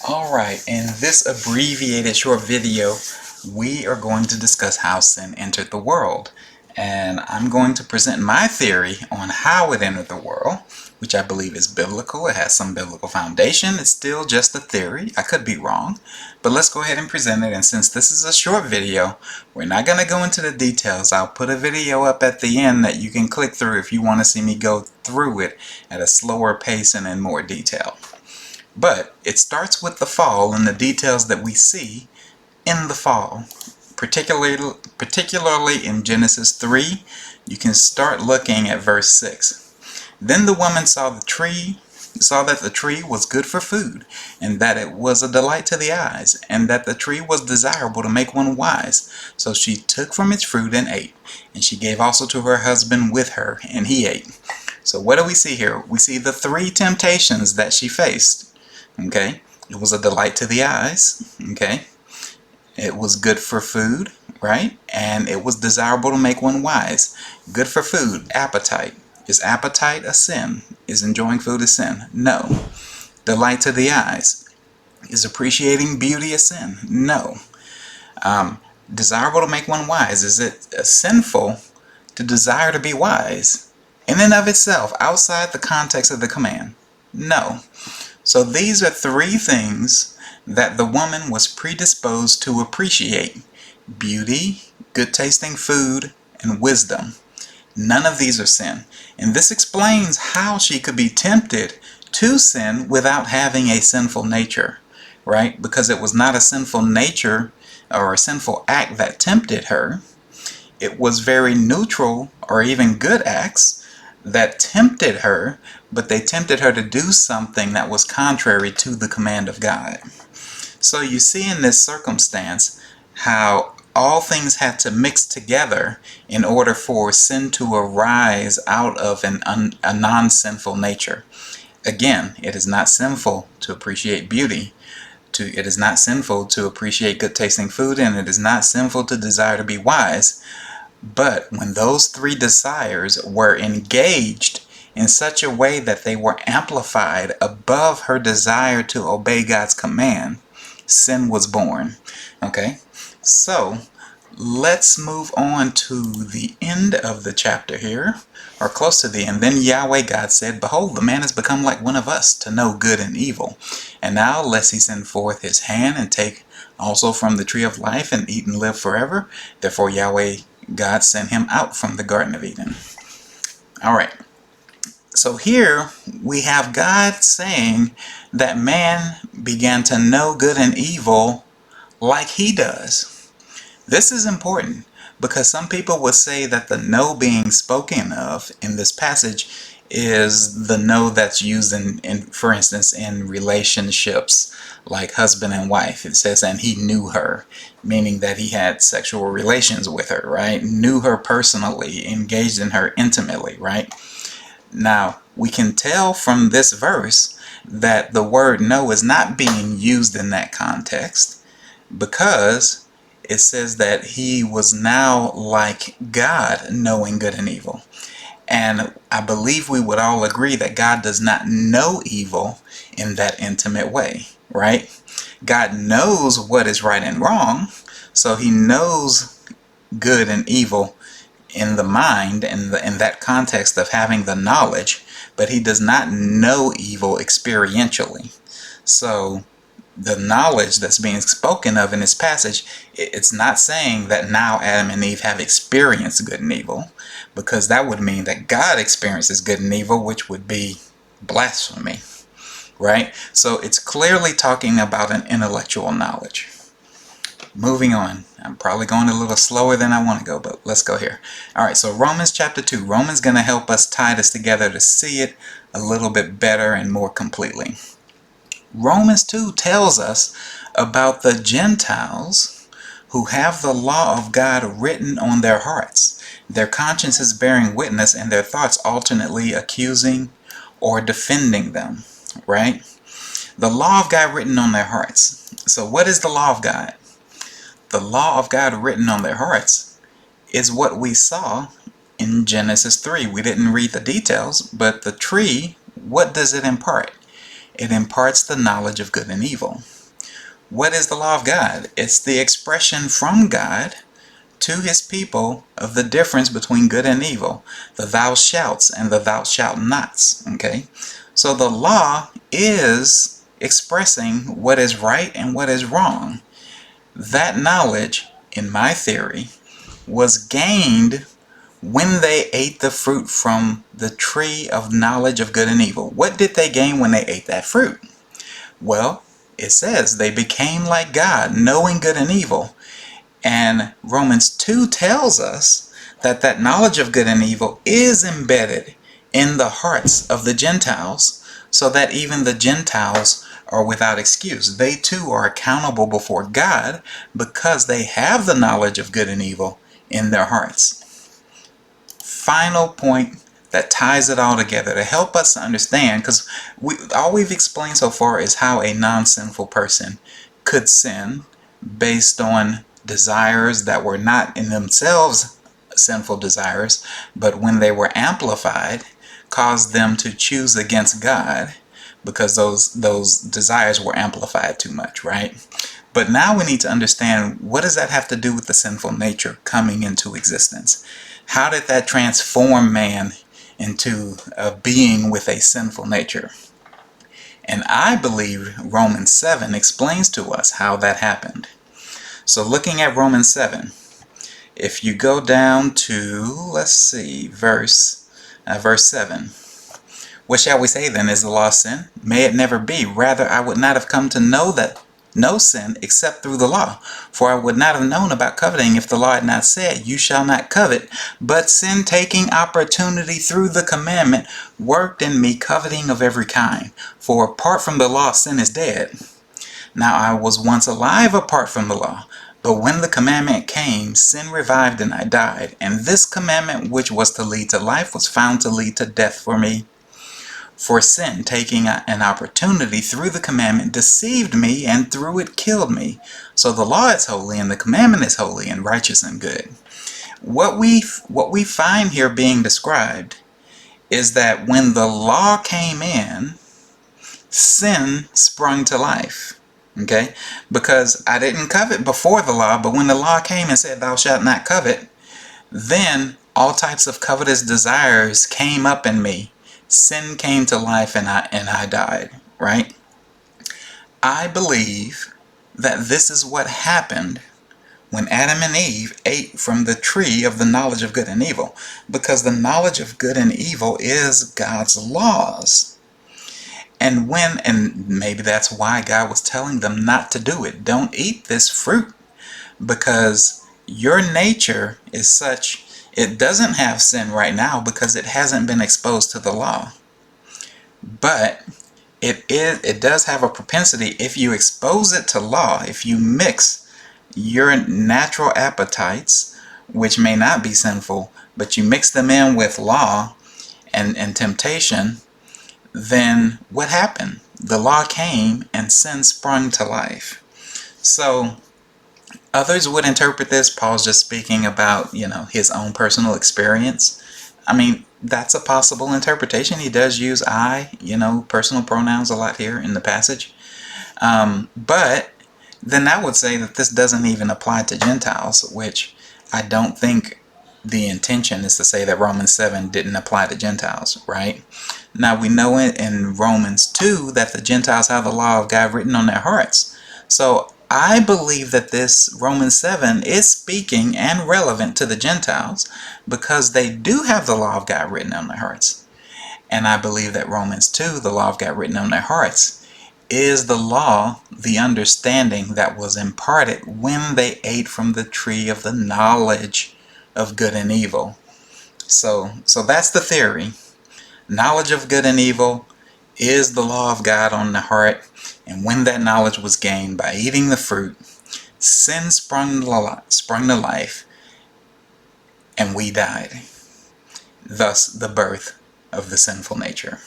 Alright, in this abbreviated short video, we are going to discuss how sin entered the world. And I'm going to present my theory on how it entered the world, which I believe is biblical. It has some biblical foundation. It's still just a theory. I could be wrong. But let's go ahead and present it. And since this is a short video, we're not going to go into the details. I'll put a video up at the end that you can click through if you want to see me go through it at a slower pace and in more detail. But it starts with the fall and the details that we see in the fall. Particularly in Genesis 3, you can start looking at verse 6. Then the woman saw that the tree was good for food, and that it was a delight to the eyes, and that the tree was desirable to make one wise. So she took from its fruit and ate, and she gave also to her husband with her, and he ate. So what do we see here? We see the three temptations that she faced. Okay, it was a delight to the eyes. Okay, it was good for food, right? And it was desirable to make one wise. Good for food, appetite. Is appetite a sin? Is enjoying food a sin? No. Delight to the eyes. Is appreciating beauty a sin? No. Desirable to make one wise. Is it sinful to desire to be wise in and of itself, outside the context of the command? No. So these are three things that the woman was predisposed to appreciate: beauty, good tasting food, and wisdom. None of these are sin. And this explains how she could be tempted to sin without having a sinful nature, right? Because it was not a sinful nature or a sinful act that tempted her. It was very neutral or even good acts that tempted her, but they tempted her to do something that was contrary to the command of God. So you see in this circumstance how all things had to mix together in order for sin to arise out of a non-sinful nature. Again, it is not sinful to appreciate beauty. It is not sinful to appreciate good tasting food, and it is not sinful to desire to be wise. But when those three desires were engaged in such a way that they were amplified above her desire to obey God's command, sin was born. Okay, so let's move on to the end of the chapter here, or close to the end. Then Yahweh God said, Behold, the man has become like one of us, to know good and evil. And now lest he send forth his hand and take also from the tree of life and eat and live forever. Therefore Yahweh God sent him out from the Garden of Eden. Alright, so here we have God saying that man began to know good and evil like he does. This is important because some people would say that the know being spoken of in this passage is the know that's used in for instance, in relationships like husband and wife. It says, and he knew her, meaning that he had sexual relations with her, right? Knew her personally, engaged in her intimately, right? Now, we can tell from this verse that the word know is not being used in that context, because it says that he was now like God, knowing good and evil. And I believe we would all agree that God does not know evil in that intimate way, right? God knows what is right and wrong, so he knows good and evil in the mind, in that context of having the knowledge, but he does not know evil experientially. So the knowledge that's being spoken of in this passage, it's not saying that now Adam and Eve have experienced good and evil, because that would mean that God experiences good and evil, which would be blasphemy, right? So it's clearly talking about an intellectual knowledge. Moving on. I'm probably going a little slower than I want to go, but let's go here. Alright, so Romans chapter 2. Romans going to help us tie this together to see it a little bit better and more completely. Romans 2 tells us about the Gentiles who have the law of God written on their hearts, their consciences bearing witness, and their thoughts alternately accusing or defending them, right? The law of God written on their hearts. So what is the law of God? The law of God written on their hearts is what we saw in Genesis 3. We didn't read the details, but the tree, what does it impart? it imparts the knowledge of good and evil. What is the law of God? It's the expression from God to his people of the difference between good and evil, the thou shalts and the thou shalt nots. Okay, so the law is expressing what is right and what is wrong. That knowledge, in my theory, was gained when they ate the fruit from the tree of knowledge of good and evil. What did they gain when they ate that fruit? Well, it says they became like God, knowing good and evil. And Romans 2 tells us that that knowledge of good and evil is embedded in the hearts of the Gentiles, so that even the Gentiles are without excuse. They too are accountable before God because they have the knowledge of good and evil in their hearts. Final point that ties it all together to help us understand, because all we've explained so far is how a non-sinful person could sin based on desires that were not in themselves sinful desires, but when they were amplified, caused them to choose against God because those desires were amplified too much, right? But now we need to understand, what does that have to do with the sinful nature coming into existence? How did that transform man into a being with a sinful nature? And I believe Romans 7 explains to us how that happened. So looking at Romans 7, if you go down to, let's see, verse 7. What shall we say then? Is the law sin? May it never be. Rather, I would not have come to know that no sin except through the law. For I would not have known about coveting if the law had not said, you shall not covet. But sin, taking opportunity through the commandment, worked in me coveting of every kind. For apart from the law, sin is dead. Now I was once alive apart from the law. But when the commandment came, sin revived and I died. And this commandment, which was to lead to life, was found to lead to death for me. For sin, taking an opportunity through the commandment, deceived me, and through it killed me. So the law is holy, and the commandment is holy, and righteous and good. What we find here being described is that when the law came in, sin sprung to life. Okay? Because I didn't covet before the law, but when the law came and said, thou shalt not covet, then all types of covetous desires came up in me. Sin came to life and I died, right? I believe that this is what happened when Adam and Eve ate from the tree of the knowledge of good and evil, because the knowledge of good and evil is God's laws. And maybe that's why God was telling them not to do it. Don't eat this fruit, because your nature is such, it doesn't have sin right now because it hasn't been exposed to the law. But it does have a propensity, if you expose it to law, if you mix your natural appetites, which may not be sinful, but you mix them in with law and temptation, then what happened? The law came and sin sprung to life. So others would interpret this, Paul's just speaking about, his own personal experience. I mean, that's a possible interpretation. He does use I, personal pronouns a lot here in the passage. But then that would say that this doesn't even apply to Gentiles, which I don't think the intention is to say that Romans 7 didn't apply to Gentiles, right? Now we know in Romans 2 that the Gentiles have the law of God written on their hearts. So I believe that this Romans 7 is speaking and relevant to the Gentiles because they do have the law of God written on their hearts. And I believe that Romans 2, the law of God written on their hearts, is the law, the understanding that was imparted when they ate from the tree of the knowledge of good and evil. So that's the theory. Knowledge of good and evil is the law of God on the heart. And when that knowledge was gained by eating the fruit, sin sprung to life, and we died. Thus, the birth of the sinful nature.